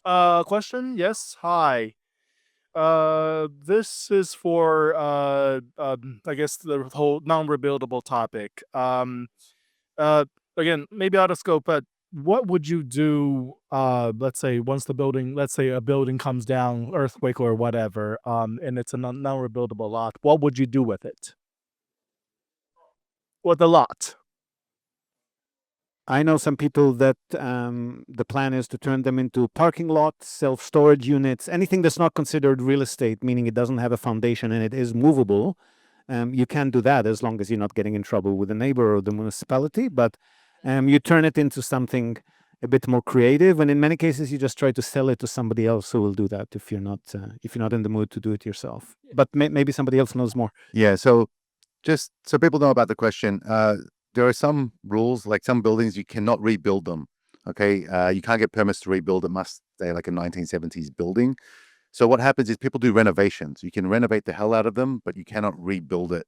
Question? Yes. Hi. This is for I guess the whole non-rebuildable topic. Uh, Again, maybe out of scope, but what would you do? Let's say once let's say a building comes down, earthquake or whatever, and it's a non-rebuildable lot. What would you do with it? With the lot? I know some people that the plan is to turn them into parking lots, self-storage units, anything that's not considered real estate, meaning it doesn't have a foundation and it is movable. You can do that as long as you're not getting in trouble with the neighbor or the municipality. But you turn it into something a bit more creative, and in many cases, you just try to sell it to somebody else who will do that if you're not in the mood to do it yourself. But maybe somebody else knows more. Yeah. So just so people know about the question, there are some rules, like some buildings, you cannot rebuild them. Okay. You can't get permits to rebuild. It must stay like a 1970s building. So what happens is people do renovations. You can renovate the hell out of them, but you cannot rebuild it.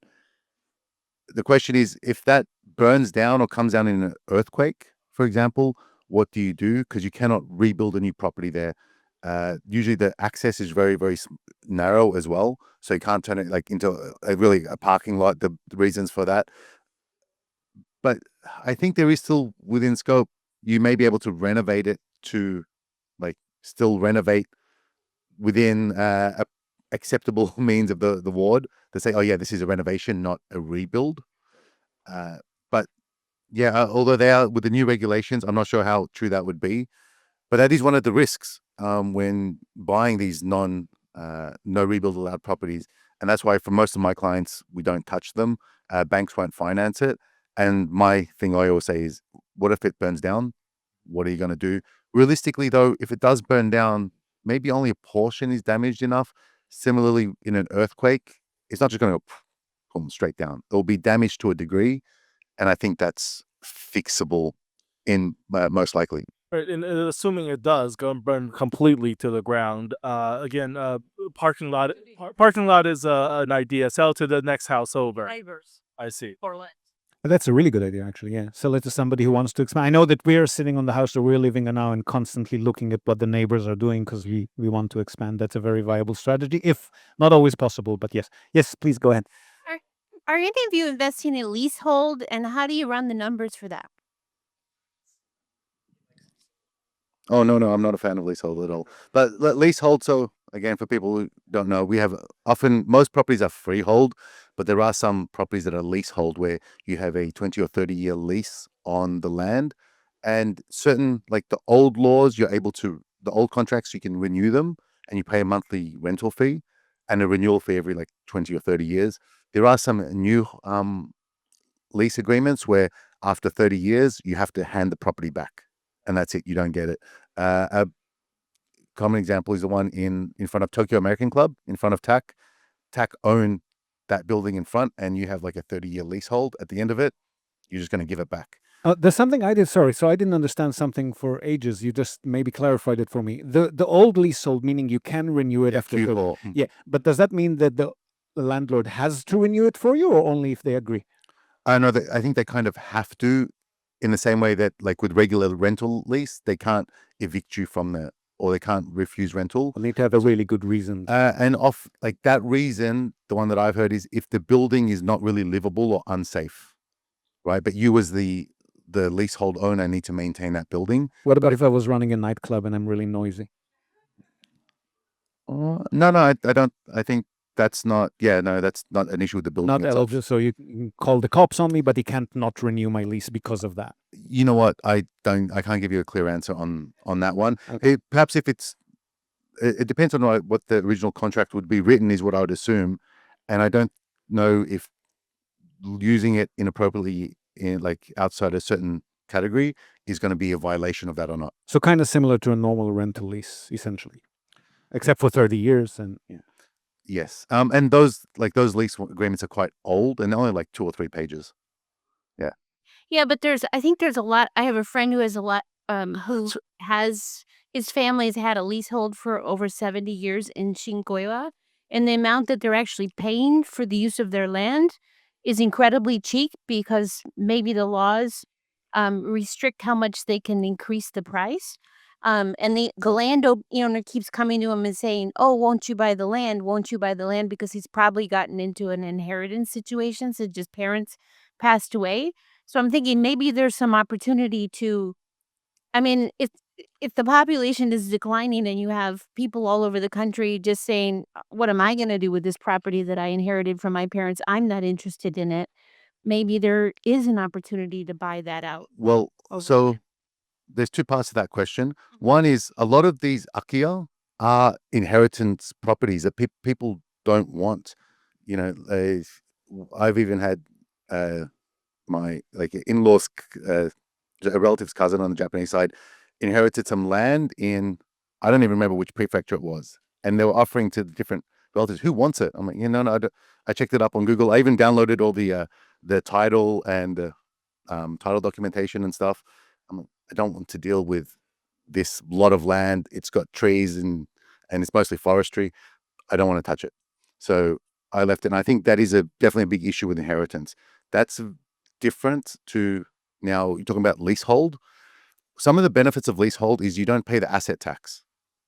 The question is, if that burns down or comes down in an earthquake, for example, what do you do? Because you cannot rebuild a new property there. Usually the access is very, very narrow as well. So you can't turn it like into really a parking lot, the reasons for that. But I think there is still within scope. You may be able to renovate it to like still renovate within acceptable means of the ward to say, oh yeah, this is a renovation, not a rebuild. But yeah, although they are with the new regulations, I'm not sure how true that would be. But that is one of the risks when buying these no rebuild allowed properties, and that's why for most of my clients we don't touch them. Banks won't finance it, and my thing I always say is, what if it burns down? What are you going to do? Realistically, though, if it does burn down, maybe only a portion is damaged enough. Similarly, in an earthquake, it's not just going to go boom, straight down. It'll be damaged to a degree, and I think that's fixable in most likely. Right, and assuming it does go and burn completely to the ground, again, parking lot is an idea. Sell to the next house over. Neighbors I see. for Lent. That's a really good idea, actually. Yeah, sell it to somebody who wants to expand. I know that we're sitting on the house that we're living in now and constantly looking at what the neighbors are doing because we want to expand. That's a very viable strategy, if not always possible. But yes, please go ahead. Are are any of you investing in leasehold, and how do you run the numbers for that? Oh no, I'm not a fan of leasehold at all. But leasehold. So again, for people who don't know, we have often most properties are freehold, but there are some properties that are leasehold where you have a 20 or 30-year lease on the land, and certain like the old laws, the old contracts you can renew them, and you pay a monthly rental fee and a renewal fee every like 20 or 30 years. There are some new lease agreements where after 30 years you have to hand the property back, and that's it. You don't get it. A common example is the one in front of Tokyo American Club, in front of TAC. TAC own that building in front, and you have like a 30-year leasehold. At the end of it, you're just going to give it back. There's something I did. Sorry, so I didn't understand something for ages. You just maybe clarified it for me. The old leasehold, meaning you can renew it Yeah, after. few But does that mean that the landlord has to renew it for you, or only if they agree? I know that I think they kind of have to, in the same way that like with regular rental lease, they can't evict you from the or they can't refuse rental. We'll need to have a really good reason. And off like that reason, the one that I've heard is if the building is not really livable or unsafe, right? But you as the leasehold owner need to maintain that building. What about if I was running a nightclub and I'm really noisy? No, I don't. I think that's not. Yeah, no, that's not an issue with the building Not itself. eligible, so you can call the cops on me, but he can't not renew my lease because of that. You know what? I can't give you a clear answer on that one. Okay. Perhaps if it depends on what the original contract would be written, is what I would assume, and I don't know if using it inappropriately in like outside a certain category is going to be a violation of that or not. So kind of similar to a normal rental lease, essentially, except for 30 years. And yeah. Yes. And those lease agreements are quite old and they're only like 2 or 3 pages. Yeah. Yeah, but I think there's a lot. I have a friend who has a lot, who has his family has had a leasehold for over 70 years in Shinkoiwa, and the amount that they're actually paying for the use of their land is incredibly cheap because maybe the laws restrict how much they can increase the price. And the owner keeps coming to him and saying, "Oh, won't you buy the land? Won't you buy the land?" Because he's probably gotten into an inheritance situation since his parents passed away. So I'm thinking maybe there's some opportunity to. I mean, if the population is declining and you have people all over the country just saying, "What am I going to do with this property that I inherited from my parents? I'm not interested in it." Maybe there is an opportunity to buy that out. Well, over so time. there's two parts to that question. One is a lot of these akia are inheritance properties that people don't want. You know, I've even had my in-laws, a relative's cousin on the Japanese side, inherited some land in, I don't even remember which prefecture it was, and they were offering to the different relatives, who wants it. I'm like, no, I don't. I checked it up on Google. I even downloaded all the title and title documentation and stuff. I'm like, I don't want to deal with this lot of land. It's got trees and it's mostly forestry. I don't want to touch it. So I left it. And I think that is definitely a big issue with inheritance. That's different to, now you're talking about leasehold. Some of the benefits of leasehold is you don't pay the asset tax.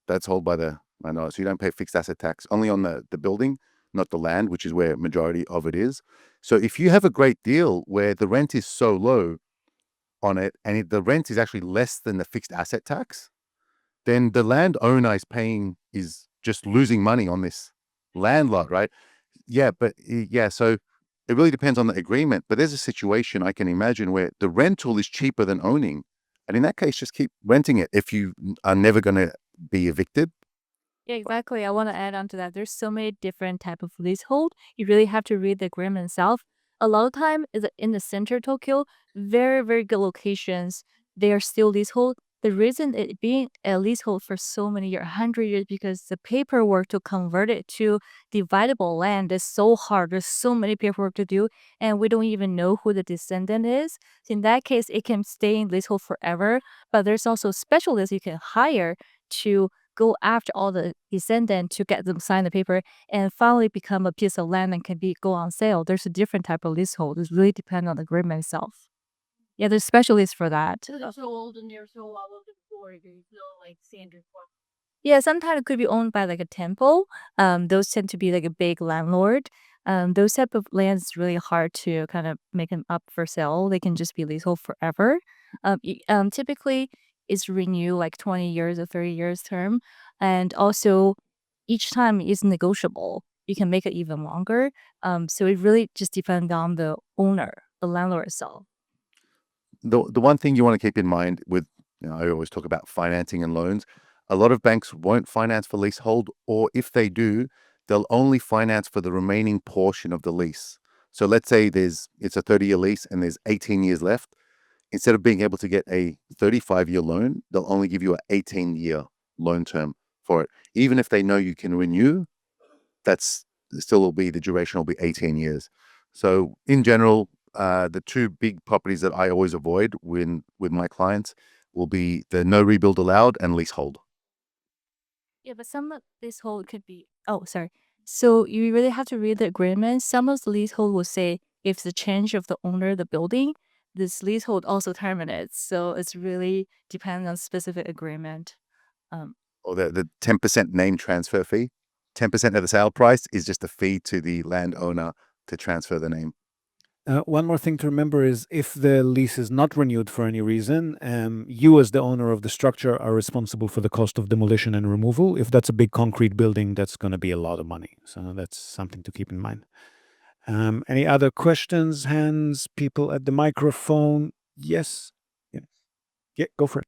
That's held by the minority. So you don't pay fixed asset tax, only on the building, not the land, which is where majority of it is. So if you have a great deal where the rent is so low on it, and the rent is actually less than the fixed asset tax, then the landowner is just losing money on this land lot, right? Yeah, but yeah, so it really depends on the agreement. But there's a situation I can imagine where the rental is cheaper than owning. And in that case, just keep renting it if you are never going to be evicted. Yeah, exactly. I want to add on to that. There's so many different type of leasehold. You really have to read the agreement itself. A lot of time is in the center of Tokyo, very, very good locations. They are still leasehold. The reason it being a leasehold for so many years, 100 years, because the paperwork to convert it to dividable land is so hard. There's so many paperwork to do, and we don't even know who the descendant is. In that case, it can stay in leasehold forever. But there's also specialists you can hire to go after all the descendants to get them sign the paper and finally become a piece of land and can go on sale. There's a different type of leasehold. It really depends on the agreement itself. Yeah, there's specialists for that. So they're so old and they're so all over the floor. There's no like standard form. Yeah, sometimes it could be owned by like a temple. Those tend to be like a big landlord. Those type of lands is really hard to kind of make them up for sale. They can just be leasehold forever. Typically, it's renew like 20 years or 30 years term, and also each time is negotiable. You can make it even longer. So it really just depends on the owner, the landlord itself. The one thing you want to keep in mind with, I always talk about financing and loans. A lot of banks won't finance for leasehold, or if they do, they'll only finance for the remaining portion of the lease. So let's say it's a 30-year lease and there's 18 years left. Instead of being able to get a 35-year loan, they'll only give you an 18-year loan term for it. Even if they know you can renew, that's still will be, the duration will be 18 years. So in general, the two big properties that I always avoid with my clients will be the no rebuild allowed and leasehold. Yeah, but some of leasehold could be. Oh, sorry. So you really have to read the agreement. Some of the leasehold will say if the change of the owner of the building, this leasehold also terminates. So it's really depends on specific agreement. Or the 10% name transfer fee. 10% of the sale price is just a fee to the landowner to transfer the name. One more thing to remember is if the lease is not renewed for any reason, you as the owner of the structure are responsible for the cost of demolition and removal. If that's a big concrete building, that's going to be a lot of money. So that's something to keep in mind. Any other questions, hands, people at the microphone? Yes. Yeah, go for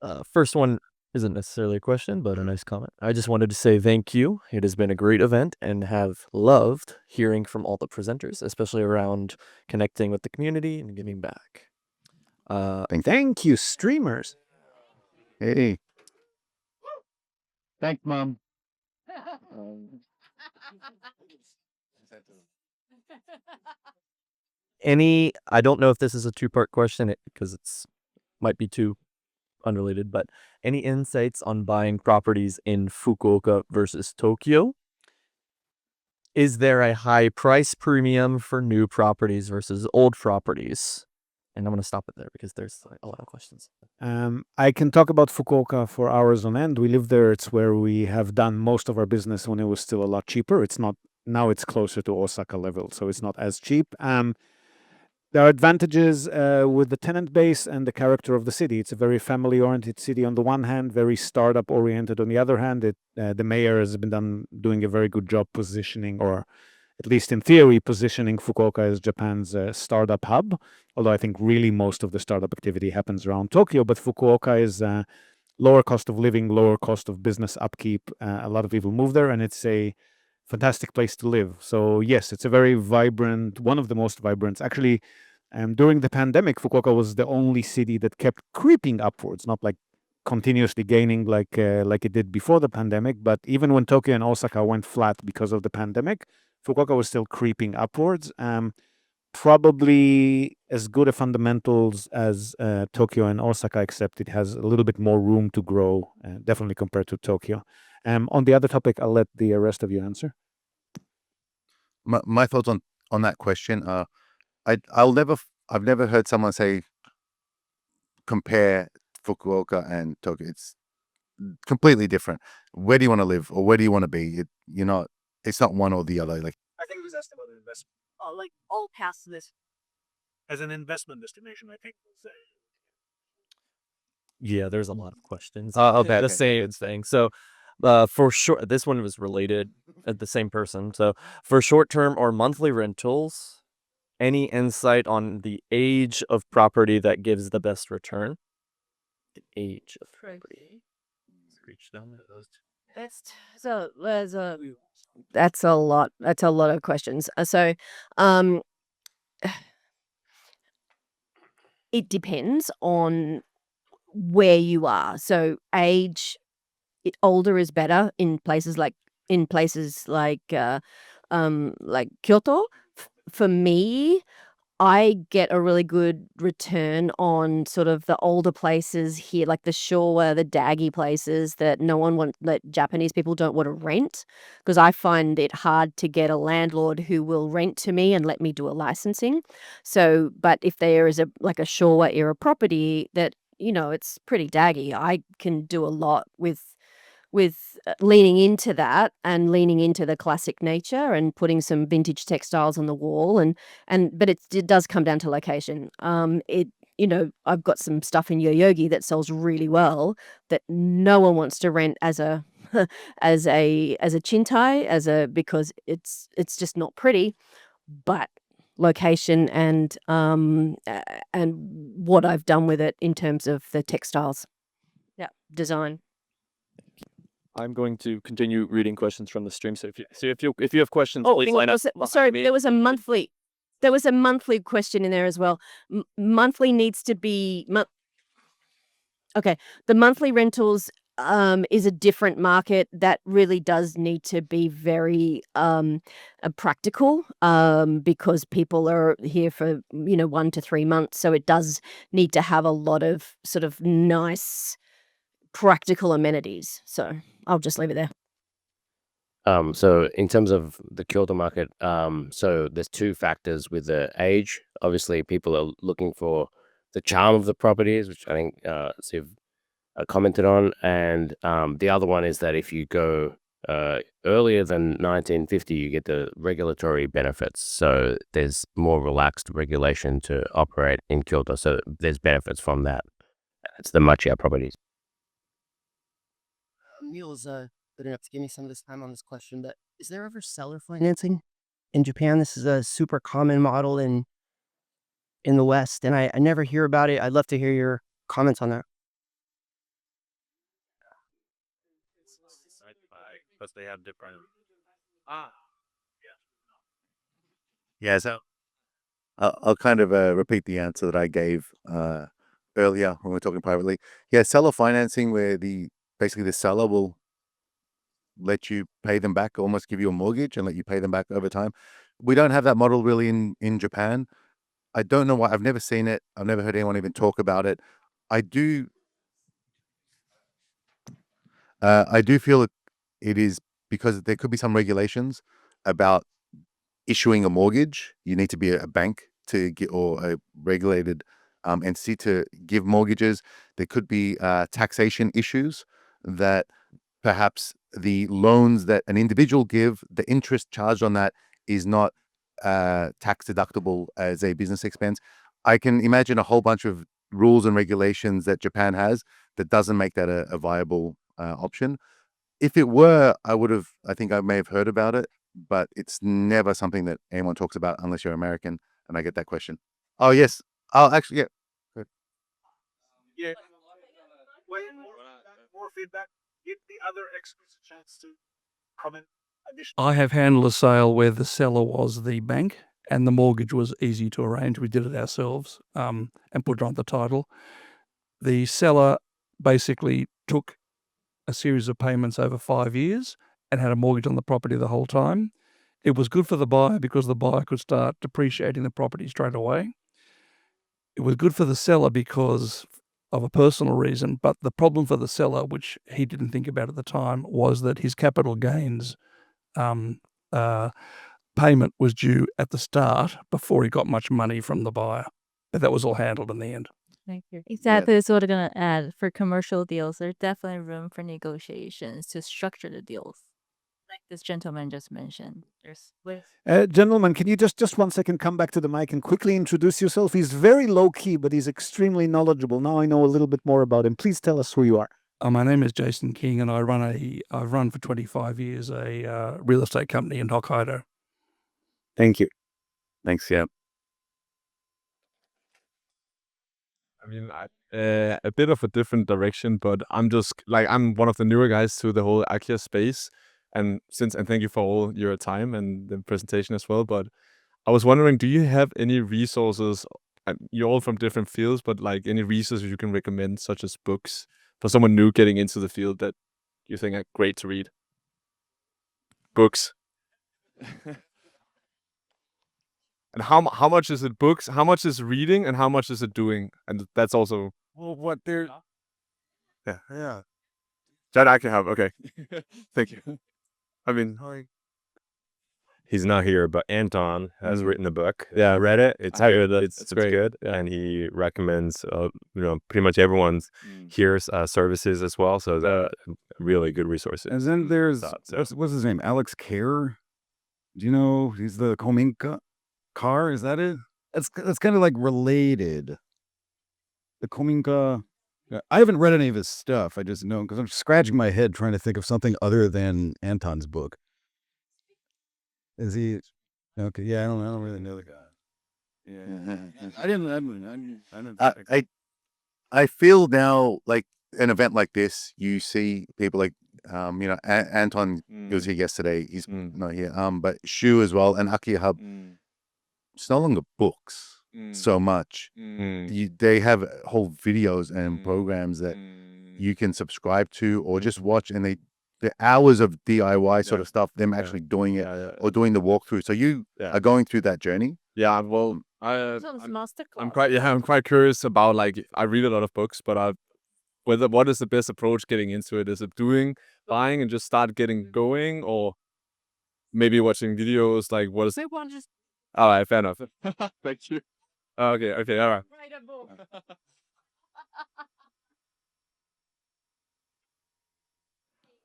it. First one isn't necessarily a question, but a nice comment. I just wanted to say thank you. It has been a great event and have loved hearing from all the presenters, especially around connecting with the community and giving back. Thank you, streamers. Hey. Thanks, Mom. I don't know if this is a two-part question because it's might be too unrelated, but any insights on buying properties in Fukuoka versus Tokyo? Is there a high price premium for new properties versus old properties? And I'm going to stop it there because there's a lot of questions. I can talk about Fukuoka for hours on end. We live there. It's where we have done most of our business when it was still a lot cheaper. It's not now. It's closer to Osaka level, so it's not as cheap. There are advantages with the tenant base and the character of the city. It's a very family-oriented city on the one hand, very startup-oriented on the other hand. The mayor has been doing a very good job positioning, or at least in theory, positioning Fukuoka as Japan's startup hub. Although I think really most of the startup activity happens around Tokyo, but Fukuoka is lower cost of living, lower cost of business upkeep. A lot of people move there, and it's a fantastic place to live. So yes, it's a very vibrant, one of the most vibrant. Actually, during the pandemic, Fukuoka was the only city that kept creeping upwards, not like continuously gaining like it did before the pandemic. But even when Tokyo and Osaka went flat because of the pandemic, Fukuoka was still creeping upwards. Probably as good a fundamentals as Tokyo and Osaka, except it has a little bit more room to grow, definitely compared to Tokyo. On the other topic, I'll let the rest of you answer. My thoughts on that question are, I've never heard someone say compare Fukuoka and Tokyo. It's completely different. Where do you want to live, or where do you want to be? It's not one or the other. Like, I think it was asked about investment. Like all past this. As an investment destination, I think. Yeah, there's a lot of questions. okay. The same thing. So, for sure, this one was related at the same person. So, for short-term or monthly rentals, any insight on the age of property that gives the best return? The age of property. Reach down to those two. That's a lot. That's a lot of questions. Um, it depends on where you are. So older is better in places like Kyoto. For me, I get a really good return on sort of the older places here, like the Showa, the daggy places that Japanese people don't want to rent, because I find it hard to get a landlord who will rent to me and let me do a licensing. So, but if there is a Showa era property that, it's pretty daggy, I can do a lot with leaning into that and leaning into the classic nature and putting some vintage textiles on the wall, but it does come down to location. I've got some stuff in Yoyogi that sells really well that no one wants to rent as a as a chintai, because it's just not pretty. But location and what I've done with it in terms of the textiles, design. I'm going to continue reading questions from the stream. So if you have questions, please line up. Sorry, there was a monthly question in there as well. Monthly needs to be okay. The monthly rentals is a different market that really does need to be very practical, because people are here for 1 to 3 months, so it does need to have a lot of sort of nice practical amenities. So I'll just leave it there. So in terms of the Kyoto market, so there's two factors with the age. Obviously, people are looking for the charm of the properties, which I think Siv commented on, and the other one is that if you go earlier than 1950, you get the regulatory benefits. So there's more relaxed regulation to operate in Kyoto. So there's benefits from that. It's the Machiya properties. Neil's good enough to give me some of this time on this question, but is there ever seller financing in Japan? This is a super common model in the West, and I never hear about it. I'd love to hear your comments on that. Because they have different. Yeah, so I'll kind of repeat the answer that I gave earlier when we were talking privately. Yeah, seller financing, where basically the seller will let you pay them back, almost give you a mortgage and let you pay them back over time. We don't have that model really in Japan. I don't know why. I've never seen it. I've never heard anyone even talk about it. I do feel it is because there could be some regulations about issuing a mortgage. You need to be a bank to get, or a regulated entity to give mortgages. There could be taxation issues that perhaps the loans that an individual give, the interest charged on that is not tax deductible as a business expense. I can imagine a whole bunch of rules and regulations that Japan has that doesn't make that a viable option. If it were, I think I may have heard about it, but it's never something that anyone talks about unless you're American, and I get that question. Oh, yes. Oh, actually, yeah. Good. Yeah. More feedback. Give the other experts a chance to comment. I have handled a sale where the seller was the bank and the mortgage was easy to arrange. We did it ourselves and put it on the title. The seller basically took a series of payments over 5 years and had a mortgage on the property the whole time. It was good for the buyer because the buyer could start depreciating the property straight away. It was good for the seller because of a personal reason, but the problem for the seller, which he didn't think about at the time, was that his capital gains payment was due at the start before he got much money from the buyer. But that was all handled in the end. Thank you. Exactly. That's what I'm gonna add. For commercial deals, there's definitely room for negotiations to structure the deals, like this gentleman just mentioned. There's with Gentlemen, can you just 1 second come back to the mic and quickly introduce yourself? He's very low key, but he's extremely knowledgeable. Now I know a little bit more about him. Please tell us who you are. My name is Jason King, and I've run for 25 years a real estate company in Hokkaido. Thank you. Thanks. Yeah. I mean, a bit of a different direction, but I'm one of the newer guys to the whole IKEA space. And thank you for all your time and the presentation as well. But I was wondering, do you have any resources? You're all from different fields, but like any resources you can recommend, such as books for someone new getting into the field that you think are great to read? Books. And how much is it books? How much is reading, and how much is it doing? And that's also what they're yeah. that I can have. Okay, thank you. I mean, He's not here, but Anton has written a book. Yeah. I read it. It's good. It's great. good, Yeah. and he recommends pretty much everyone's here's services as well. So the really good resources. And then there's So- what's his name? Alex Kerr. Do you know he's the Kominka car? Is that it? That's kind of like related. The Kominka. I haven't read any of his stuff. I just know because I'm scratching my head trying to think of something other than Anton's book. Is he okay? Yeah, I don't really know the guy. Yeah, I didn't. I feel now like an event like this, you see people like Anton was here yesterday. He's not here. But Shu as well and Aki Hub. It's no longer books so much. They have whole videos and programs that you can subscribe to or just watch, and the hours of DIY sort of stuff, them actually doing it or doing the walkthrough. So you are going through that journey. yeah. Well, Sounds I'm masterclass. quite curious about I read a lot of books, but what is the best approach getting into it? Is it buying and just start getting going, or maybe watching videos? Like what is? They want just All right, fair enough. Thank you. Okay, all right. write a book.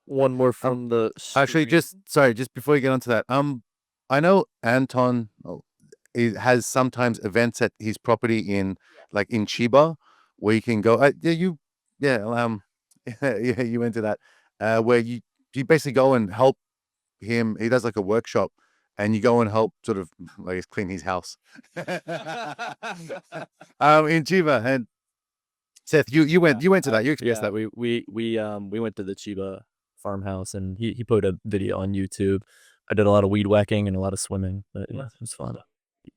One more from the Actually, just before you get onto that, I know Anton has sometimes events at his property in Chiba where you can go. You went to that where you basically go and help him. He does like a workshop, and you go and help sort of clean his house. In Chiba, and Seth, you went to that. You expressed that. We went to the Chiba farmhouse, and he put a video on YouTube. I did a lot of weed whacking and a lot of swimming, but it was fun.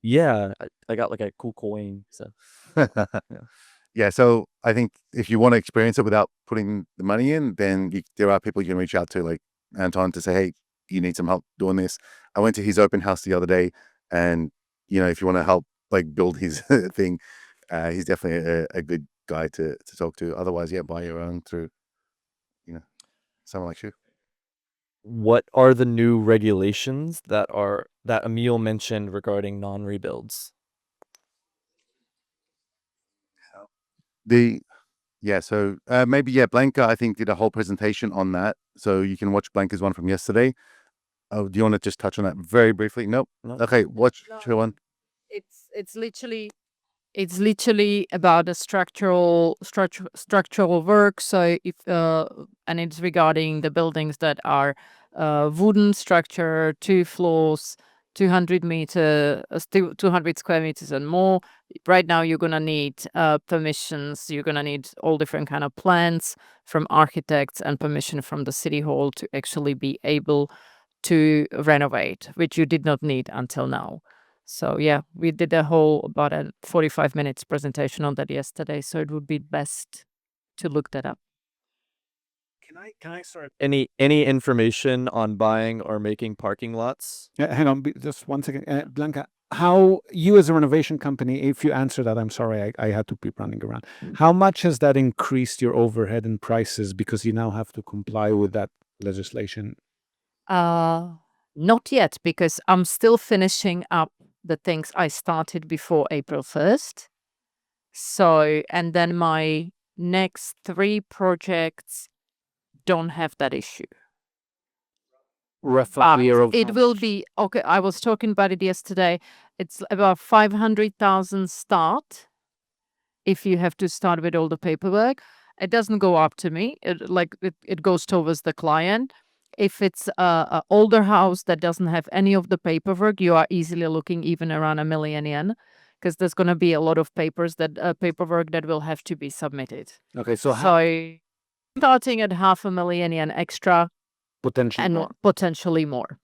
Yeah, I got like a cool coin. So Yeah, so I think if you want to experience it without putting the money in, then there are people you can reach out to, like Anton, to say, hey, you need some help doing this. I went to his open house the other day, and if you want to help build his thing, he's definitely a good guy to talk to. Otherwise, buy your own through someone like you. what are the new regulations that Emil mentioned regarding non-rebuilds? So maybe Blanca, I think, did a whole presentation on that. So you can watch Blanca's one from yesterday. Oh, do you want to just touch on that very briefly? Nope. No. Okay, watch No. your one. It's literally about the structural work. So if and it's regarding the buildings that are wooden structure, 2 floors, 200 square meters and more. Right now, you're gonna need permissions. You're gonna need all different kind of plans from architects and permission from the city hall to actually be able to renovate, which you did not need until now. So yeah, we did about a 45 minutes presentation on that yesterday. So it would be best to look that up. Can I start? Any information on buying or making parking lots? Hang on, just 1 second. Blanca, how you as a renovation company, if you answer that, I'm sorry, I had to keep running around. How much has that increased your overhead and prices because you now have to comply with that legislation? Not yet, because I'm still finishing up the things I started before April 1st. So, and then my next 3 projects don't have that issue. Roughly, It will be, okay, I was talking about it yesterday. It's about 500,000 start if you have to start with all the paperwork. It doesn't go up to me. It goes towards the client. If it's a older house that doesn't have any of the paperwork, you are easily looking even around 1 million yen, because there's going to be a lot of paperwork that will have to be submitted. Okay, so Starting at 500,000 yen extra potentially and more. potentially more.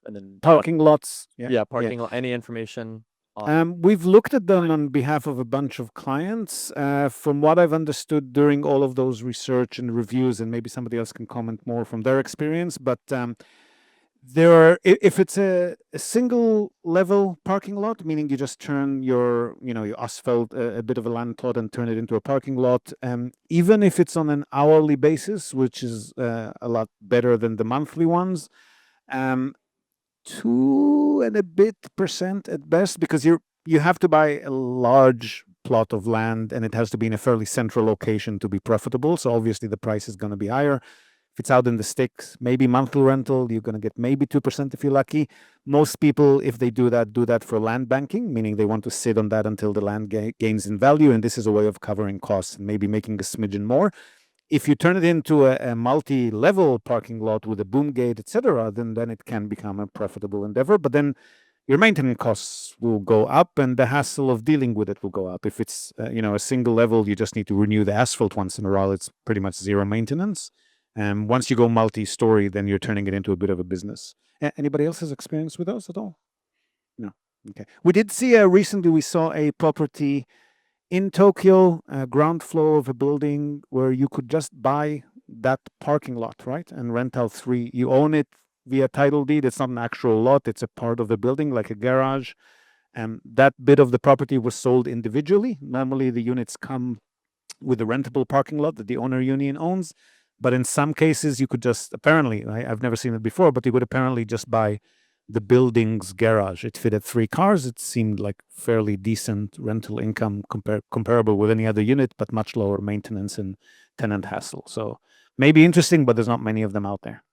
And then Parking lots. parking lot. Any information on We've looked at them on behalf of a bunch of clients. From what I've understood during all of those research and reviews, and maybe somebody else can comment more from their experience, but if it's a single level parking lot, meaning you just turn your asphalt a bit of a land plot and turn it into a parking lot, even if it's on an hourly basis, which is a lot better than the monthly ones, 2 and a bit % at best, because you have to buy a large plot of land and it has to be in a fairly central location to be profitable. So obviously the price is going to be higher. If it's out in the sticks, maybe monthly rental, you're going to get maybe 2% if you're lucky. Most people, if they do that for land banking, meaning they want to sit on that until the land gains in value. And this is a way of covering costs and maybe making a smidgen more. If you turn it into a multi-level parking lot with a boom gate, etc., then it can become a profitable endeavor. But then your maintenance costs will go up and the hassle of dealing with it will go up. If it's a single level, you just need to renew the asphalt once in a while. It's pretty much zero maintenance. Once you go multi-story, then you're turning it into a bit of a business. Anybody else has experience with those at all? No. Okay. We did see recently. We saw a property in Tokyo, ground floor of a building where you could just buy that parking lot, right? And rent out 3. You own it via title deed. It's not an actual lot. It's a part of the building, like a garage. And that bit of the property was sold individually. Normally, the units come with a rentable parking lot that the owner union owns. But in some cases, you could just, apparently, I've never seen it before, but you could apparently just buy the building's garage. It fitted 3 cars. It seemed like fairly decent rental income comparable with any other unit, but much lower maintenance and tenant hassle. So maybe interesting, but there's not many of them out there.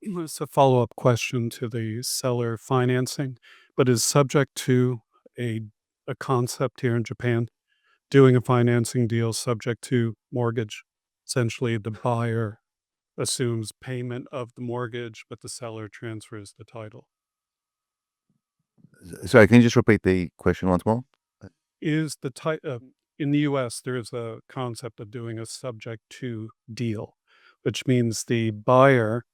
It's a follow-up question to the seller financing, but is subject to a concept here in Japan, doing a financing deal subject to mortgage. Essentially, the buyer assumes payment of the mortgage, but the seller transfers the title. Sorry, can you just repeat the question once more? Is the in the U.S. there is a concept of doing a subject to deal, which means the buyer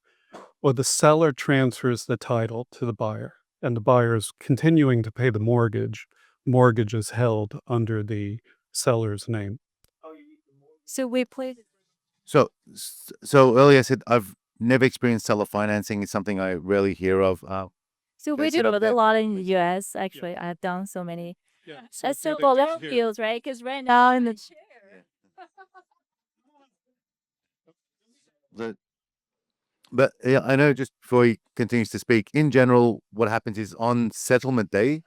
or the seller transfers the title to the buyer, and the buyer is continuing to pay the mortgage. Mortgage is held under the seller's name. So we played. So earlier I said I've never experienced seller financing. It's something I rarely hear of. So we That's do it. a lot in the US. Actually, I've done so many. Yeah. That's so cool. That feels right, because right now in the But yeah, I know, just before he continues to speak, in general, what happens is on settlement day,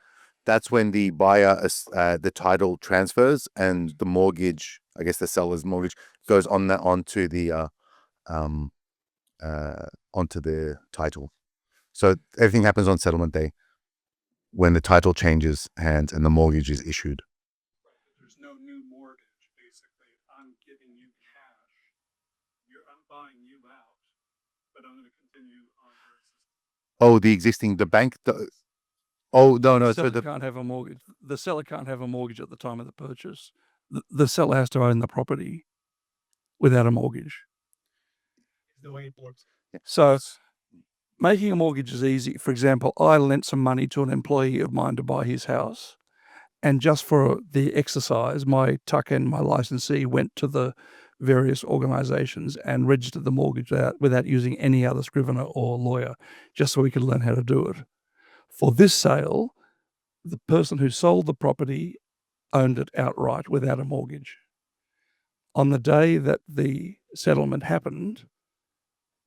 that's when the buyer, the title transfers and the mortgage, I guess the seller's mortgage, goes onto the title. So everything happens on settlement day when the title changes hands and the mortgage is issued. There's no new mortgage, basically. I'm giving you cash. I'm buying you out, but I'm going to continue on your existing. Oh, the bank. Oh, no. The So seller can't have a mortgage. The seller can't have a mortgage at the time of the purchase. The seller has to own the property without a mortgage. The way it works. So making a mortgage is easy. For example, I lent some money to an employee of mine to buy his house. And just for the exercise, my tuck and my licensee went to the various organizations and registered the mortgage without using any other scrivener or lawyer, just so we could learn how to do it. For this sale, the person who sold the property owned it outright without a mortgage. On the day that the settlement happened,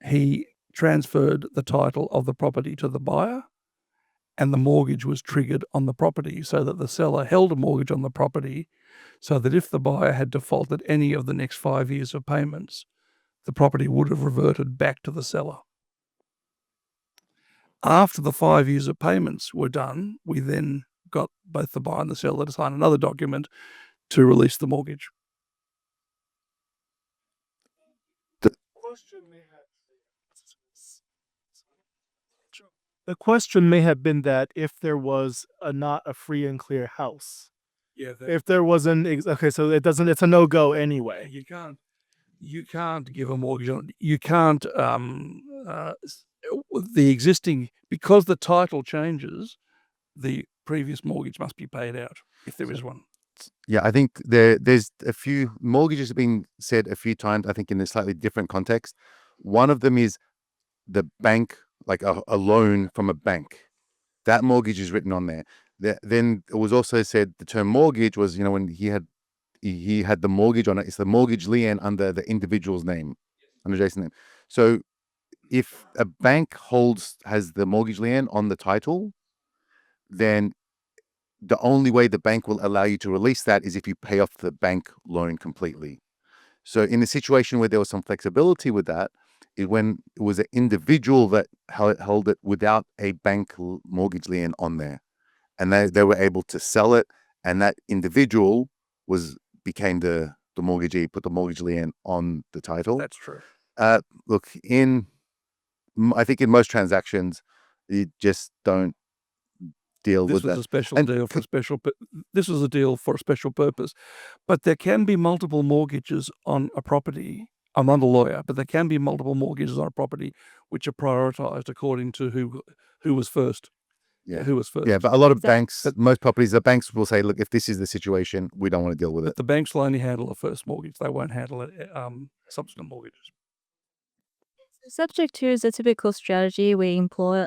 he transferred the title of the property to the buyer, and the mortgage was triggered on the property, so that the seller held a mortgage on the property, so that if the buyer had defaulted any of the next 5 years of payments, the property would have reverted back to the seller. After the 5 years of payments were done, we then got both the buyer and the seller to sign another document to release the mortgage. The question may have been that if there was not a free and clear house. Yeah. If there wasn't, okay, so it's a no-go anyway. You can't give a mortgage on. You can't. The existing, because the title changes, the previous mortgage must be paid out if there is one. Yeah, I think there's a few mortgages have been said a few times, I think in a slightly different context. One of them is the bank, like a loan from a bank. That mortgage is written on there. Then it was also said the term mortgage was, when he had the mortgage on it. It's the mortgage lien under the individual's name, under Jason's name. So if a bank has the mortgage lien on the title, then the only way the bank will allow you to release that is if you pay off the bank loan completely. So in a situation where there was some flexibility with that, when it was an individual that held it without a bank mortgage lien on there, and they were able to sell it, and that individual became the mortgagee, put the mortgage lien on the title. That's true. Look, I think in most transactions, you just don't deal with that. This was a special deal for this was a deal for a special purpose. But there can be multiple mortgages on a property. I'm not a lawyer, but there can be multiple mortgages on a property which are prioritized according to who was first. Yeah. Who was first. Yeah, but a lot of banks, most properties, the banks will say, look, if this is the situation, we don't want to deal with it. But the banks will only handle a first mortgage. They won't handle subsequent mortgages. Subject to is a typical strategy we employ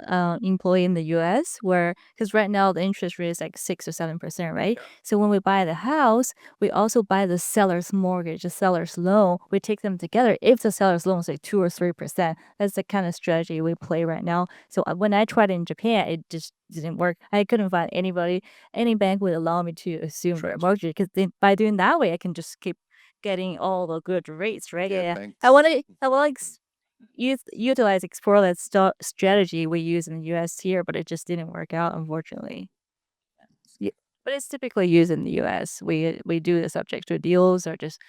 in the US, where because right now the interest rate is like 6 or 7%, right? So when we buy the house, we also buy the seller's mortgage, the seller's loan. We take them together. If the seller's loan is like 2 or 3%, that's the kind of strategy we play right now. So when I tried it in Japan, it just didn't work. I couldn't find any bank would allow me to assume their mortgage, because by doing that way, I can just keep getting all the good rates, right? Yeah. I want to explore that strategy we use in the US here, but it just didn't work out, unfortunately. Yeah, but it's typically used in the US. We do the subject to deals or just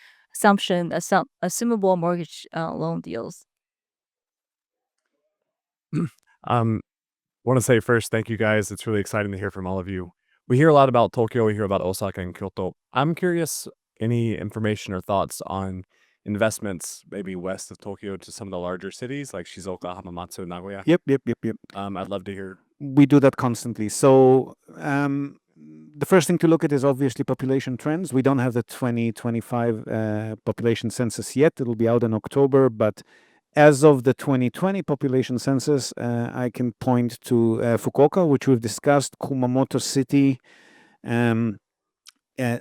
assumable mortgage loan deals. Want to say first, thank you guys. It's really exciting to hear from all of you. We hear a lot about Tokyo, we hear about Osaka and Kyoto. I'm curious, any information or thoughts on investments maybe west of Tokyo to some of the larger cities like Shizuoka, Hamamatsu, Nagoya? Yep. I'd love to hear. We do that constantly. So the first thing to look at is obviously population trends. We don't have the 2025 population census yet. It'll be out in October, but as of the 2020 population census, I can point to Fukuoka, which we've discussed, Kumamoto City,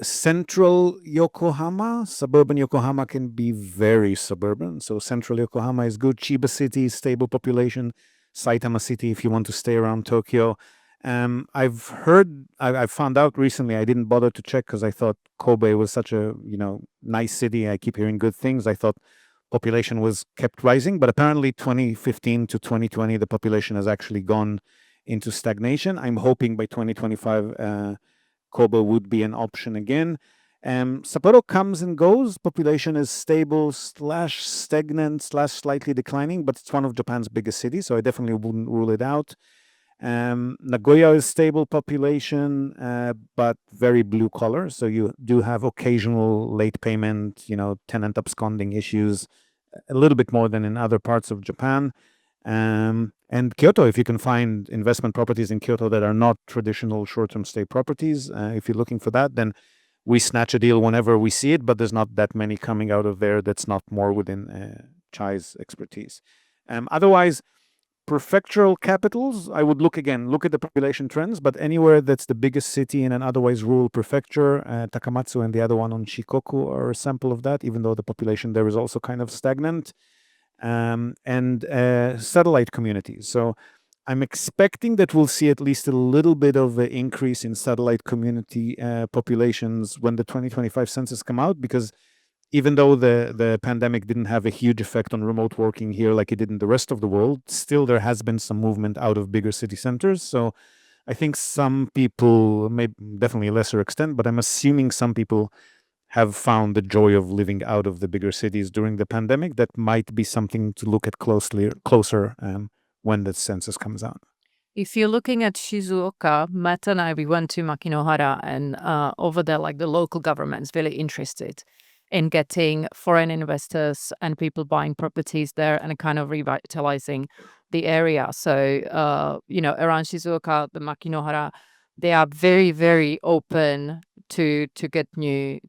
central Yokohama. Suburban Yokohama can be very suburban. So central Yokohama is good. Chiba City, stable population. Saitama City, if you want to stay around Tokyo. I've heard, I've found out recently. I didn't bother to check because I thought Kobe was such a nice city. I keep hearing good things. I thought population was kept rising, but apparently 2015 to 2020, the population has actually gone into stagnation. I'm hoping by 2025, Kobe would be an option again. Sapporo comes and goes. Population is stable / stagnant / slightly declining, but it's one of Japan's biggest cities, so I definitely wouldn't rule it out. Nagoya is stable population, but very blue collar. So you do have occasional late payment, tenant absconding issues, a little bit more than in other parts of Japan. And Kyoto, if you can find investment properties in Kyoto that are not traditional short-term stay properties, if you're looking for that, then we snatch a deal whenever we see it, but there's not that many coming out of there that's not more within Chai's expertise. Otherwise, prefectural capitals, I would look at the population trends, but anywhere that's the biggest city in an otherwise rural prefecture, Takamatsu and the other one on Shikoku are a sample of that, even though the population there is also kind of stagnant. And satellite communities. So I'm expecting that we'll see at least a little bit of an increase in satellite community populations when the 2025 census come out, because even though the pandemic didn't have a huge effect on remote working here like it did in the rest of the world, still there has been some movement out of bigger city centers. So I think some people, maybe definitely a lesser extent, but I'm assuming some people have found the joy of living out of the bigger cities during the pandemic. That might be something to look at closer when the census comes out. If you're looking at Shizuoka, Matt and I, we went to Makinohara, and over there, like the local government is very interested in getting foreign investors and people buying properties there and kind of revitalizing the area. So, around Shizuoka, the Makinohara, they are very, very open to get new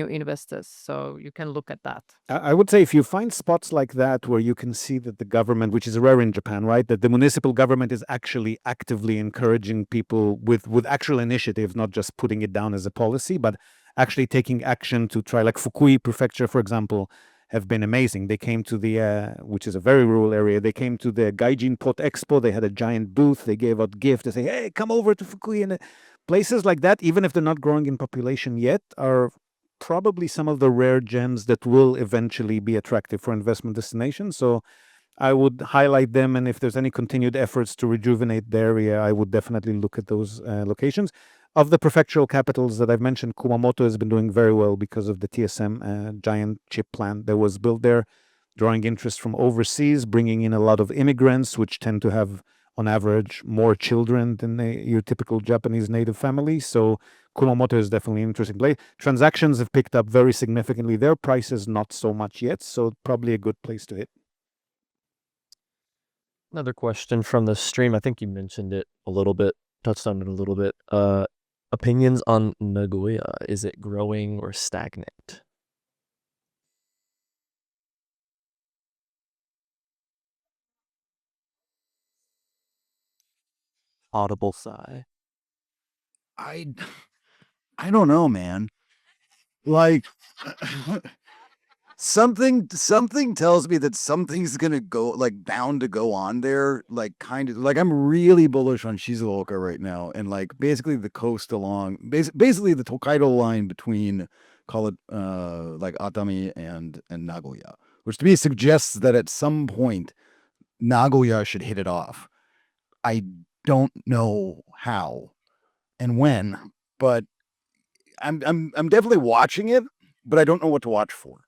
investors. So you can look at that. I would say if you find spots like that where you can see that the government, which is rare in Japan, right, that the municipal government is actually actively encouraging people with actual initiative, not just putting it down as a policy, but actually taking action to try, like Fukui Prefecture, for example, have been amazing. They came to the, which is a very rural area, they came to the Gaijin Pot Expo. They had a giant booth. They gave out gifts. They say, hey, come over to Fukui. And places like that, even if they're not growing in population yet, are probably some of the rare gems that will eventually be attractive for investment destinations. So I would highlight them. And if there's any continued efforts to rejuvenate the area, I would definitely look at those locations. Of the prefectural capitals that I've mentioned, Kumamoto has been doing very well because of the TSM giant chip plant that was built there, drawing interest from overseas, bringing in a lot of immigrants, which tend to have, on average, more children than your typical Japanese native family. So Kumamoto is definitely an interesting place. Transactions have picked up very significantly there. Prices not so much yet, so probably a good place to hit. Another question from the stream. I think you mentioned it a little bit, touched on it a little bit. Opinions on Nagoya. Is it growing or stagnant? Audible sigh. I don't know, man. Like something tells me that something's gonna go, like, bound to go on there, like, kind of like I'm really bullish on Shizuoka right now, and like basically the coast along basically the Tokaido line between, call it like Atami and Nagoya, which to me suggests that at some point Nagoya should hit it off. I don't know how and when, but I'm definitely watching it, but I don't know what to watch for.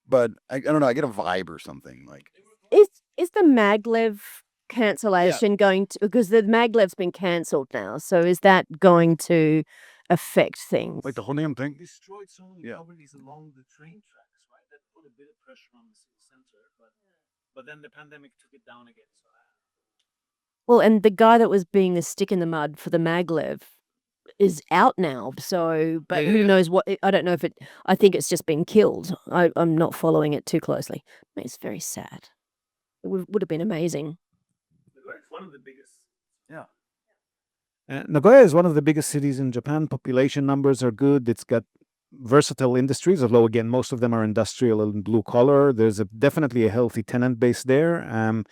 But I don't know, I get a vibe or something like. Is the maglev cancellation going to, because the maglev's been cancelled now, so is that going to affect things? Like the whole damn thing? Destroyed so many properties along the train tracks, right? That put a bit of pressure on the city center, but then the pandemic took it down again. So Well, and the guy that was being the stick in the mud for the maglev is out now. So, but who knows what? I don't know if it. I think it's just been killed. I'm not following it too closely. It's very sad. It would have been amazing. it's one of the biggest. Yeah. Nagoya is one of the biggest cities in Japan. Population numbers are good. It's got versatile industries, although again, most of them are industrial and blue collar. There's definitely a healthy tenant base there.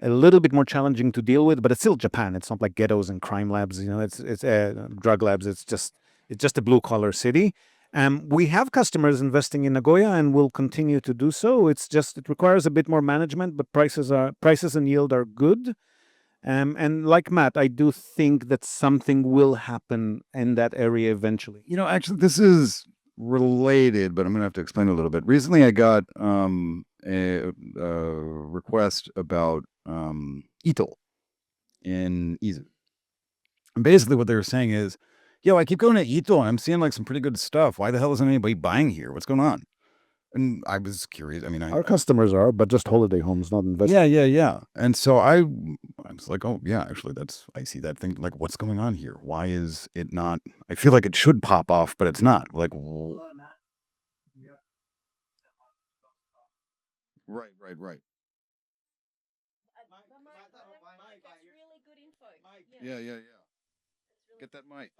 a little bit more challenging to deal with, but it's still Japan. It's not like ghettos and crime labs. It's drug labs. It's just a blue collar city. We have customers investing in Nagoya and will continue to do so. It requires a bit more management, but prices and yield are good. And like Matt, I do think that something will happen in that area eventually. Actually, this is related, but I'm gonna have to explain a little bit. Recently, I got a request about Ito in Izu. And basically, what they were saying is, "Yo, I keep going to Ito, and I'm seeing like some pretty good stuff. Why the hell isn't anybody buying here? What's going on?" And I was curious. I mean, Our customers are, but just holiday homes, not investment. yeah. And so I was like, oh yeah, actually I see that thing. Like, what's going on here? Why is it not? I feel like it should pop off, but it's not. Like, right. Yeah. Get that mic.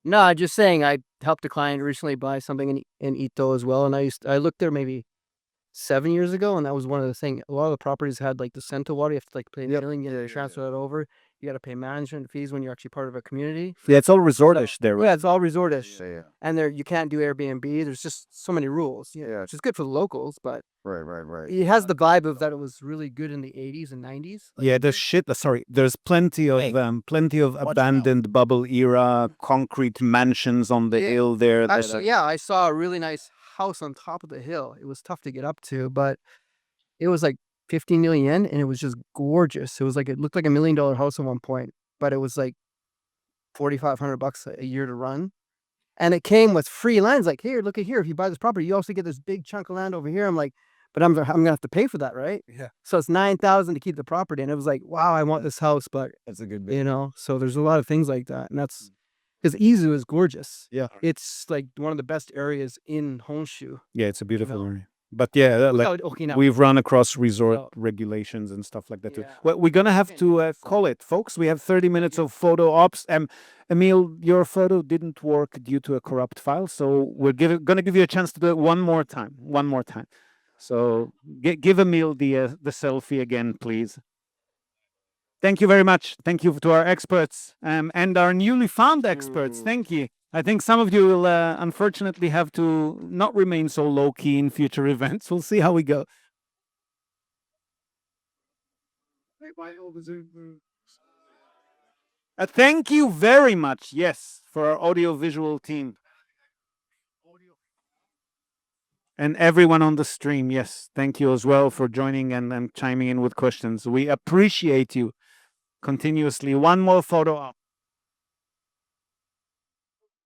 No, I'm just saying I helped a client recently buy something in Ito as well, and I looked there maybe 7 years ago, and that was one of the things. A lot of the properties had like the Sento water. You have to like pay billing, you transfer that over. You got to pay management fees when you're actually part of a community. Yeah, it's all resortish there. Yeah, it's all resortish, Yeah. and there you can't do Airbnb. There's just so many rules. Yeah, which is good for the locals, but Right. it has the vibe of that it was really good in the 80s and 90s. Yeah, there's plenty of abandoned bubble era concrete mansions on the hill there. Actually, yeah, I saw a really nice house on top of the hill. It was tough to get up to, but it was like 15 million yen, and it was just gorgeous. It looked like $1 million house at one point, but it was like $4,500 a year to run. And it came with free land. It's like, here, look at here. If you buy this property, you also get this big chunk of land over here. I'm like, but I'm gonna have to pay for that, right? Yeah. So it's 9,000 to keep the property, and it was like, wow, I want this house, but That's a good bit. So there's a lot of things like that, and that's because Izu is gorgeous. Yeah. It's like one of the best areas in Honshu. Yeah, it's a beautiful area. But yeah, Without Okinawa. we've run across resort regulations and stuff like that too. Yeah. Well, we're gonna have to call it, folks. We have 30 minutes of photo ops. Emil, your photo didn't work due to a corrupt file, so we're gonna give you a chance to do it one more time. So give Emil the selfie again, please. Thank you very much. Thank you to our experts and our newly found experts. Thank you. I think some of you will unfortunately have to not remain so low key in future events. We'll see how we go. Thank you very much, yes, for our audio-visual team. And everyone on the stream, yes, thank you as well for joining and chiming in with questions. We appreciate you continuously. One more photo op.